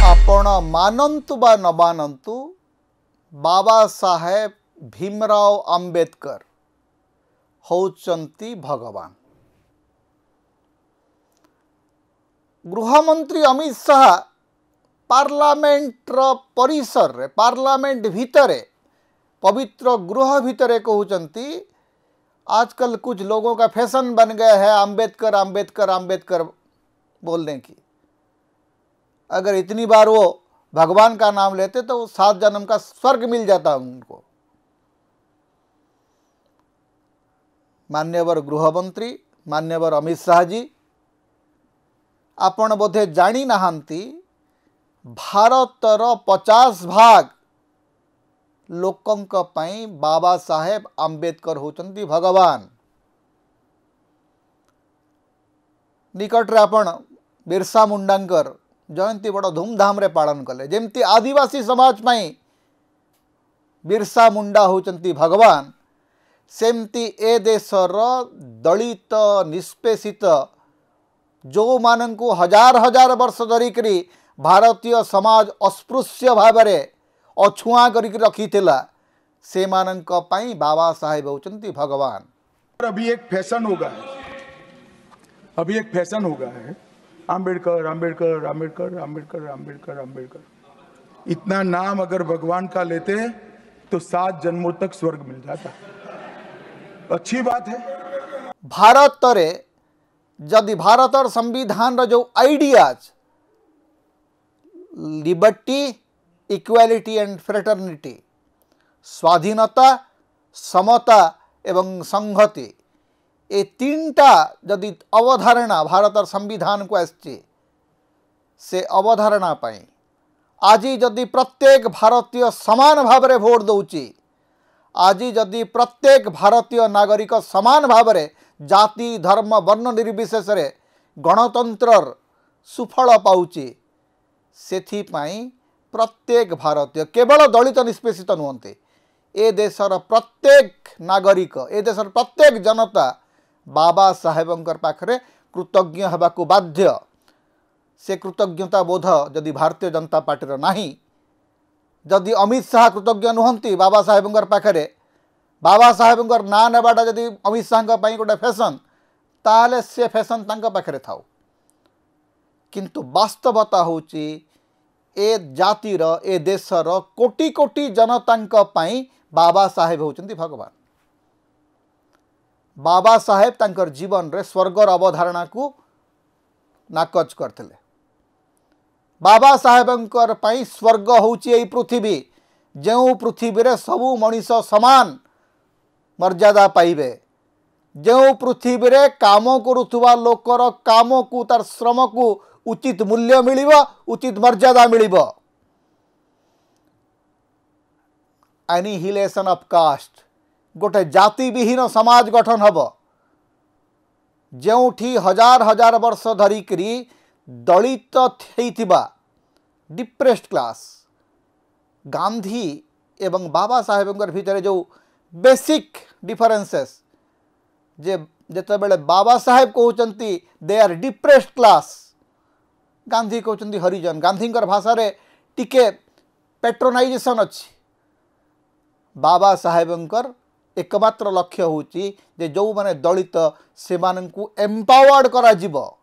आपण मानन्तु बा न मानन्तु बाबा साहेब भीमराव अंबेडकर होचंती भगवान। गृहमंत्री अमित शाह पार्लियामेंट परिसर रे पार्लियामेंट भितरे पवित्र गृह भितरे कहते आजकल कुछ लोगों का फैशन बन गया है अंबेडकर अंबेडकर अंबेडकर बोलने की। अगर इतनी बार वो भगवान का नाम लेते तो 7 जन्म का स्वर्ग मिल जाता उनको। मान्यवर गृहमंत्री मान्यवर अमित शाह जी, आपण बोधे जानी नहांती भारतर 50 भाग लोकंक पई बाबा साहेब अंबेडकर होचंती भगवान। निकट रे आपण बिरसा मुंडांकर जयंती बड़ धूमधाम रे पालन कले। जेमती आदिवासी समाज पई बिरसा मुंडा होचंती भगवान, सेमती ए देशर दलित निष्पेषित जो माननकु हजार हजार वर्ष धरिकरी भारतीय समाज अस्पृश्य भावरे अछुआ करिक रखीथिला, से माननक पई बाबा साहेब होचंती भगवान। अभी एक फैशन होगा है अंबेडकर अंबेडकर अंबेडकर अंबेडकर अंबेडकर अंबेडकर। इतना नाम अगर भगवान का लेते तो 7 जन्मों तक स्वर्ग मिल जाता। अच्छी बात है। भारत रे जदि भारतर संविधान रो जो ideas liberty equality and fraternity, स्वाधीनता समता एवं संहति, ये 3टा जदि अवधारणा भारतर संविधान को आसची, से अवधारणा पाई आज जदि प्रत्येक भारतीय समान भाव में भोट दौची, आज जदि प्रत्येक भारतीय नागरिक समान भाव में जाति धर्म वर्ण निर्विशेष रे गणतंत्र सुफल पाउची, सेथिपाई प्रत्येक भारतीय केवल दलित निष्पेषित नुहंते ए देशर प्रत्येक नागरिक ए देशर प्रत्येक जनता बाबा साहेबंकर पाखरे कृतज्ञ हेबाकु बाध्य। से कृतज्ञता बोध जदि भारतीय जनता पार्टी नाही, जदि अमित शाह कृतज्ञ नुहंती बाबा साहेबंकर पाखरे, बाबा साहेबंकर ना नेबाटा जदि अमित शाह पई गोटे फैशन, ताले से फैशन तांका पाखरे थाउ। किंतु वास्तवता होची ए जातिर ए देशर कोटि कोटि जनतांक पई बाबा साहेब होचंती भगवान। बाबा साहेब तांकर जीवन रे स्वर्गर अवधारणा को नाकच करथिले। बाबा साहेबंकर पई स्वर्ग होची एई पृथ्वी, जेउ पृथ्वी रे सबु मनीष समान मर्यादा पाइबे, जेउ पृथ्वी रे काम करुथुवा लोकर काम को तार श्रम को उचित मूल्य मिलिबो, उचित मर्यादा मिलिबो। एनिहिलेशन ऑफ कास्ट, गोटे जाति विहीन समाज गठन हब, जेउठी हजार हजार वर्ष धरिकरी दलित थैथिबा डिप्रेस्ड क्लास, गांधी एवं बाबा साहेबंकर भितर जो बेसिक डिफरेंसेस, जे जेतेबेले बाबा साहेब कहउचंती they are depressed class, Gandhi कहउचंती हरिजन। गांधींकर भाषा रे टिके पेट्रोनाइजेशन अछि। बाबा साहेबंकर एकमात्र लक्ष्य होची जे जो माने दलित से माननकु एम्पावर्ड करा जिवो,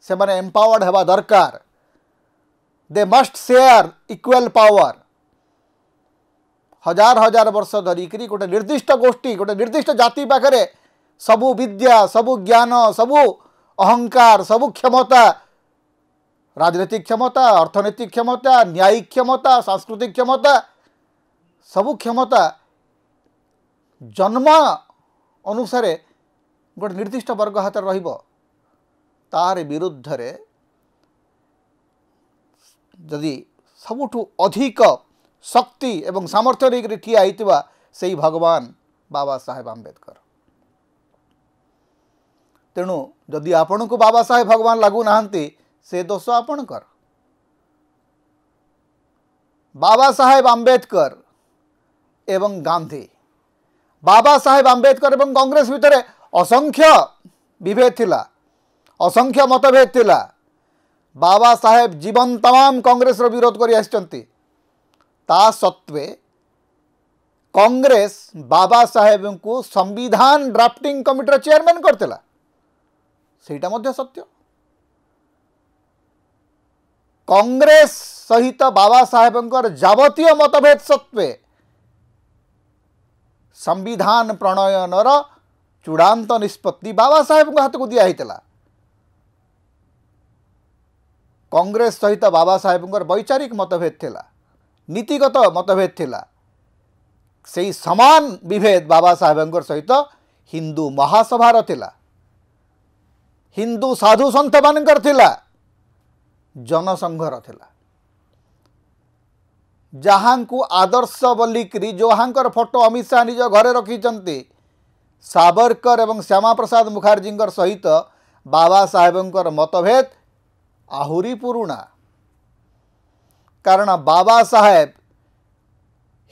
से माने एम्पावर्ड हेबा दरकार। They must share equal power. हजार हजार वर्ष धरिकरी गोटे निर्दिष्ट गोष्ठी गोटे निर्दिष्ट जाति पाखरे सबु विद्या सबु ज्ञान सबु अहंकार सबु क्षमता, राजनीतिक क्षमता अर्थनैतिक क्षमता न्यायिक क्षमता सांस्कृतिक क्षमता सबु क्षमता जन्म अनुसार गोटे निर्दिष्ट वर्ग हाथ रहिबो। तार विरुद्ध रे जदि सबुठु अधिक शक्ति एवं सामर्थ्य लेकर ठिया होइतिबा सेही भगवान बाबा साहेब अंबेडकर। तेणु जदि आपण को बाबा साहेब भगवान लागू नाहंती से दोष आपणकर। बाबा साहेब अंबेडकर एवं गांधी, बाबा साहेब अंबेडकर एवं कांग्रेस भितर असंख्य विभेद थिला, असंख्य मतभेद थिला। बाबा साहेब जीवन तमाम कांग्रेस रो विरोध करी आछंती। ता सत्वे कांग्रेस बाबा साहेब को संविधान ड्राफ्टिंग कमिटी चेयरमैन करथिला, सेटा मध्य सत्य। कांग्रेस सहित बाबा साहेबंकर जावतीय मतभेद सत्वे संविधान प्रणयनर चूड़ांत निष्पत्ति बाबा साहेब हाथ को दिया हितला। कांग्रेस सहित बाबा साहेबंकर वैचारिक मतभेद थिला, नीतिगत मतभेद थिला। सेही समान विभेद बाबा साहेबंकर सहित हिंदू महासभार थिला, हिंदू साधु संत मानकर थिला, जनसंघर थिला। जहां को आदर्श बोलिकी जोहांकर फोटो अमित शाह निज घरे रखिचंती, सावरकर एवं श्यामा प्रसाद मुखर्जी सहित बाबा साहेबंकर मतभेद आहुरी पुराणा। कारण बाबा साहेब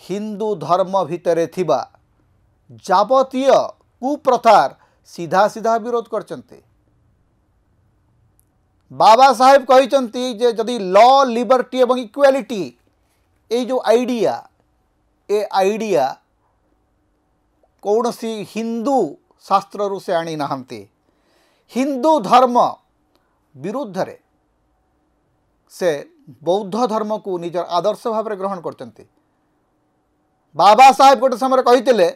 हिंदू धर्म भितरे थिबा जावतीय कुप्रथार सीधा सीधा विरोध करचंती। बाबा साहेब कहिचंती जे जदि लॉ लिबर्टी एवं इक्वालिटी ए जो आइडिया कौन सी हिंदू शास्त्र रु से आनी नहांती, हिंदू धर्म विरुद्ध रे से बौद्ध धर्म को निजर आदर्श भाव ग्रहण करचंती। बाबा साहेब गोटे समय कहिथिले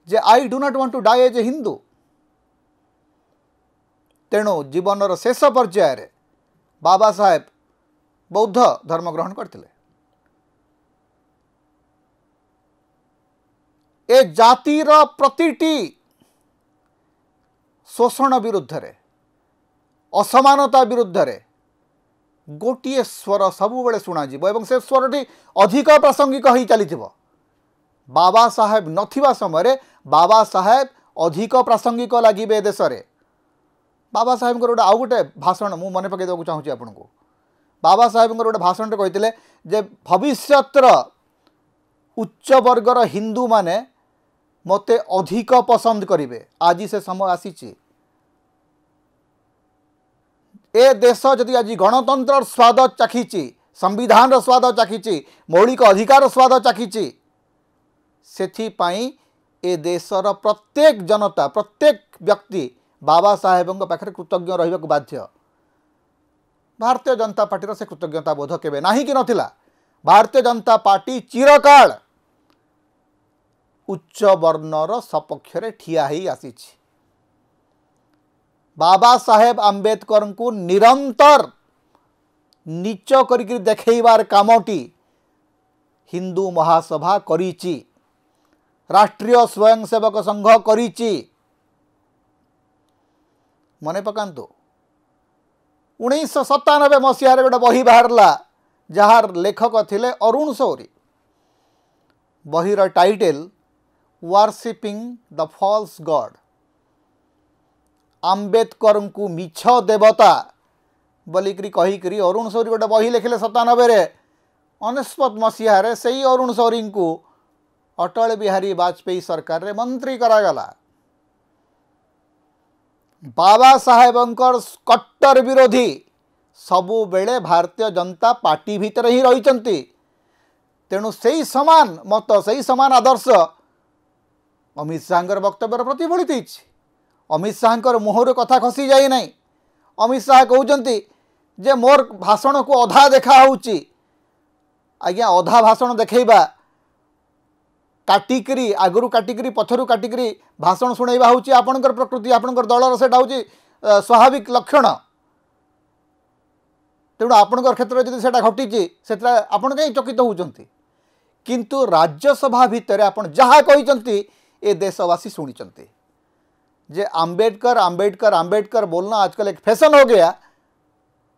जे I do not want to die as a Hindu. तेणु जीवनर शेष पर्याय रे बाबा साहेब बौद्ध धर्म ग्रहण करथिले। ए जातिर प्रतिटी शोषण विरुद्ध रे, असमानता विरुद्ध रे गोटे स्वर सबु बेले शुणा जीवो एवं से स्वरटी अधिक प्रासंगिक ही चलीथिबो। बाबा साहेब नथिबा समय बाबा साहेब अधिक प्रासंगिक लागिबे देश रे। बाबा साहेब गोटे आउ गोटे भाषण मु मन पकई देବାକୁ चाहूँ आपको। बाबा साहेब गोटे भाषण कहते जे भविष्यतर उच्च वर्गर हिंदू माने मते अधिक पसंद करिवे। आज से समय आसीची ए देश जदि आज गणतंत्र स्वाद चाखीची, संविधान स्वाद चाखीची, मौलिक अधिकार स्वाद चाखीची, सेथिपाई ए देशर प्रत्येक जनता प्रत्येक व्यक्ति बाबा साहेबों पाखे कृतज्ञ रहिबा बाध्य। भारतीय जनता पार्टी से कृतज्ञता बोध केबे नाही कि नथिला। भारतीय जनता पार्टी चिरकाल उच्च वर्णर सपक्ष रे ठिया ही आसीछि। बाबा साहेब आंबेडकर को निरंतर नीच करिक देखैबार कामटी हिंदू महासभा करिछि, राष्ट्रीय स्वयंसेवक संघ करिछि। मने पकांतु 1997 मसीह गोटे बही बाहरला जार लेखक थिले अरुण शौरी। बहीर title worshipping the false god. Ambedkar को मिछ देवता बोलिकी कहीकि अरुण शौरी गोटे बही लिखिले 97 19 मसीह से ही अरुण शौरी को अटल बिहारी वाजपेयी सरकार रे मंत्री करागला। बाबा साहेबंकर कट्टर विरोधी सबु बेले भारतीय जनता पार्टी भितर ही रहिचंती। तेणु सही समान मत सही समान आदर्श अमित शाहर वक्तव्य प्रतिफलित होइछि। अमित शाहर मुहर कथा खसी जाए नहीं। अमित शाह कहउचंती जे मोर भाषण को अधा देखा होउछि। आज्ञा अधा भाषण देखैबा काटिकरी आगुरु काटिकरी पछरु काटिकरी भाषण शुणाइबा होउछि आपणकर प्रकृति आपणकर दलर सेटा होउछि स्वाभाविक लक्षण। तेणु आपणकर क्षेत्र जदि सेटा घटिछि सेटा आपण कहीं चकित होउचंती। किंतु राज्यसभा भितर आपण जहा कहिचंती ए देशवासी शुणिचंती जे आंबेडकर आंबेडकर आंबेडकर बोलना आजकल एक फैशन हो गया।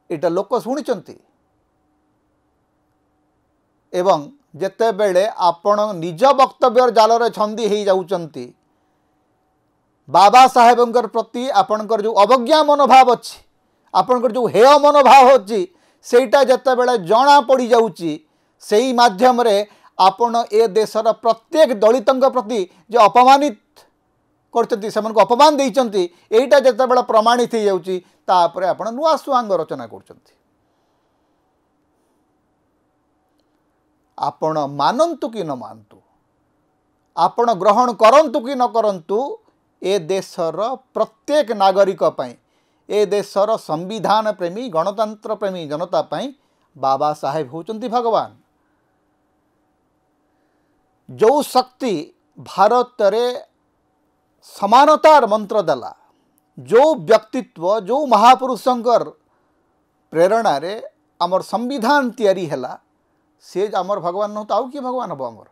एटा लोक शुणिचंती। एवं जेते बेले आपण निज वक्तव्य जालरे छंदी हो जाउचंती बाबा साहेबंकर प्रति आपणकर जो अवज्ञा मनोभाव अच्छी आपणकर जो हेय मनोभाव होची सेटा जेते बेले जना पड़ी जाउची सेही माध्यम रे आपण ए देशर प्रत्येक दलितंक प्रति जो अपमानित करछंती सेमनको अपमान देइछंती एटा जेतेबेला प्रमाणित हो जाउची तापरे आपण नुआ सुआंग रचना करछंती आपण मानंतु कि न मानतु आपण ग्रहण करंतु कि न करंतु ए देशर प्रत्येक नागरिक पई ए देशर संविधान प्रेमी गणतंत्र प्रेमी जनता पई बाबा साहेब होचंती भगवान जो शक्ति भारत रे समानतार मंत्र देला जो व्यक्तित्व जो महापुरुषंकर प्रेरणा रे आमर संविधान तैयारी हैला से आमर भगवान न तो आउ कि भगवान हम आमर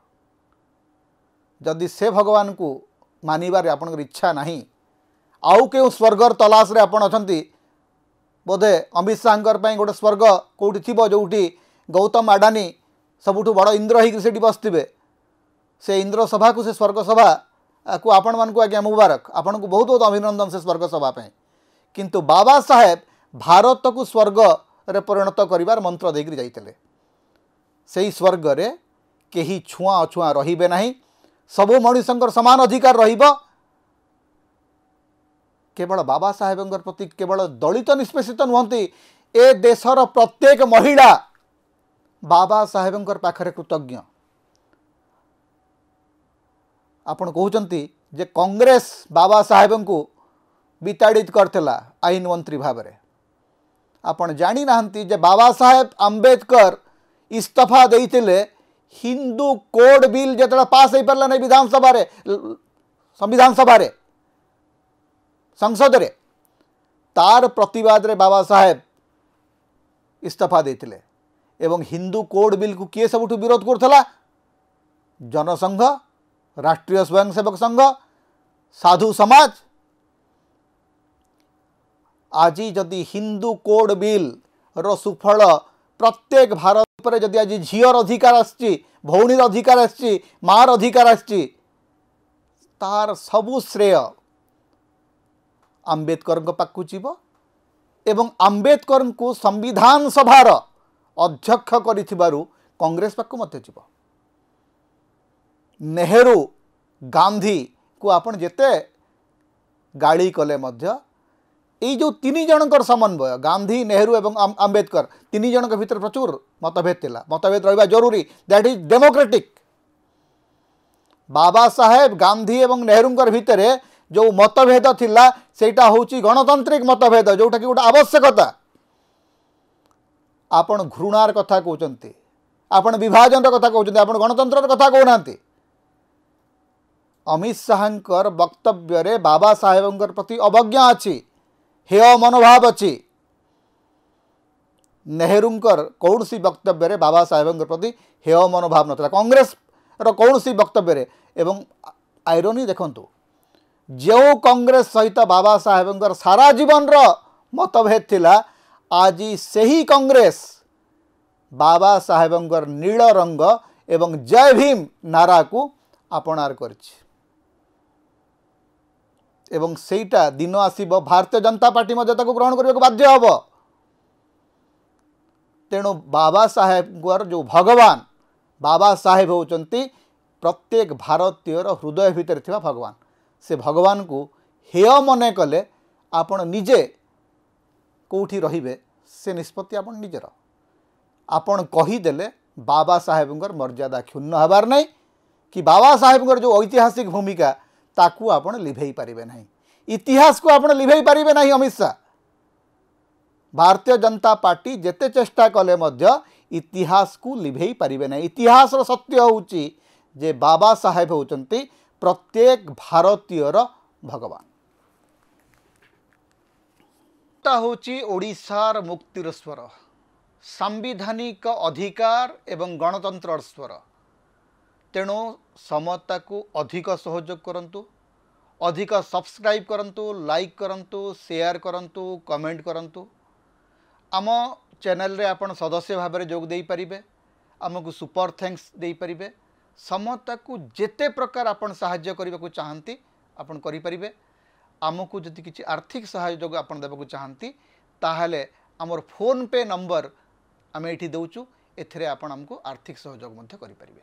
जदि से भगवान को मानिबार आपन इच्छा नहीं आउ के स्वर्गर तलाश रे आपन अछंती बोधे अमित शाहर गोटे स्वर्ग कौटी थी जोटी गौतम अडानी सबुठु बड़ इंद्र होती बसवे से इंद्र सभा को से स्वर्ग सभा को आपण मान को आज्ञा मुबारक आपण को बहुत बहुत अभिनंदन से स्वर्ग सभा पे किंतु बाबा साहेब भारत को स्वर्ग रे परिणत करिवार मंत्र देकरी जाइतले सेही स्वर्ग रे केही छुआ अछुआ रहिबे नाही सबु मनुष्यंकर समान अधिकार रहिबो केवल बाबा साहेबंकर प्रति केवल दलित निष्पेषित नुहंती ए देशर प्रत्येक महिला बाबा साहेबंकर पाखरे कृतज्ञ आपण कहउचंती जे कांग्रेस बाबा साहेबन को विताड़ित करथिला आईन मंत्री भाबरे आपण जानी नाहंती जे बाबा साहेब अंबेडकर इस्तीफा देइतिले हिंदू कोड बिल जेतला पास होई परला नै विधानसभा रे संविधान सभा रे संसद रे तार प्रतिवाद रे बाबा साहेब इस्तीफा देइतिले एवं हिंदू कोड बिल को किए सबुठु विरोध करथला जनसंघ राष्ट्रीय स्वयंसेवक संघ साधु समाज आज जदि हिंदू कोड बिल रो सुफल प्रत्येक भारत पर जदि आज झीर अधिकार आछि भौणीर अधिकार आछि मार अधिकार आछि तार सबु श्रेय आंबेडकर पाखु जीव एवं आंबेडकर को संविधान सभार अध्यक्ष करिथिबारु कांग्रेस पाखु मते जीव नेहरू गांधी को आपण जेते गाड़ी कले मध्य এই जो तीन जनकर समन्वय गांधी नेहरू एवं आंबेडकर तीन जन भीतर प्रचुर मतभेद थिला मतभेद रहिबा जरूरी that is democratic Baba Saheb Gandhi एवं नेहरूंकर भितर जो मतभेद थिला सेटा होची गणतांत्रिक मतभेद जोटा कि गोटे आवश्यकता आपण घृणार कथा कहउचंती आपण विभाजन कथा कहउचंती आपण गणतंत्र कथा कहउनांती अमित शाहंकर वक्तव्य रे बाबा साहेबंकर प्रति अवज्ञा अछि हेय मनोभाव अच्छी नेहरूंकर कौन सी वक्तव्य रे बाबा साहेबंकर प्रति हेय मनोभाव नथला कांग्रेस रो कौन सी वक्तव्य रे एवं आयरनी देखंतु जो कांग्रेस सहित बाबा साहेबंकर सारा जीवन रो मतभेद थिला आज सही कांग्रेस बाबा साहेबंकर नील रंग एवं जय भीम नारा को अपनार करछि एवं सेटा दिन आसीब भारतीय जनता पार्टी मध्य ताको ग्रहण करने को बाध्य हब तेणु बाबा साहेब जो भगवान बाबा साहेब होचंती प्रत्येक भारतीय हृदय भितर थिबा भगवान से भगवान को हेय मने कले आपण निजे कोठी रहिबे से निष्पत्ति आपण निजेर आपण कहीदेले बाबा साहेबंकर मर्यादा क्षुण्ण हबार नहीं कि बाबा साहेबंकर जो ऐतिहासिक भूमिका ताकू आपण लिभेई पारिबे नहीं इतिहास को आपण लिभेई पारिबे नहीं अमित शाह भारतीय जनता पार्टी जेते चेष्टा कले मध्य इतिहास को लिभेई पारिबे नहीं इतिहास रो सत्य होउची जे बाबा साहेब होचंती प्रत्येक भारतीयर भगवान ता होची ओडिशार मुक्तिर स्वर सांविधानिक अधिकार एवं गणतंत्र स्वर तेणु समता को अधिक सहयोग करंतु अधिक सब्सक्राइब करंतु लाइक करंतु शेयर करंतु कमेंट करंतु आम चैनल रे आपण सदस्य भाव में जोग दे पारिबे आमको सुपर थैंक्स दे पारिबे समता को जेते प्रकार आपण सहाय्य करबा को चाहंती आपण करि पारिबे आमको जदि किछि आर्थिक सहायता आपण देबा को चाहंती ताहाले हमर फोन पे नंबर आमे एठी दउचु एथरे आपण हमको आर्थिक सहयोग मध्य करि पारिबे।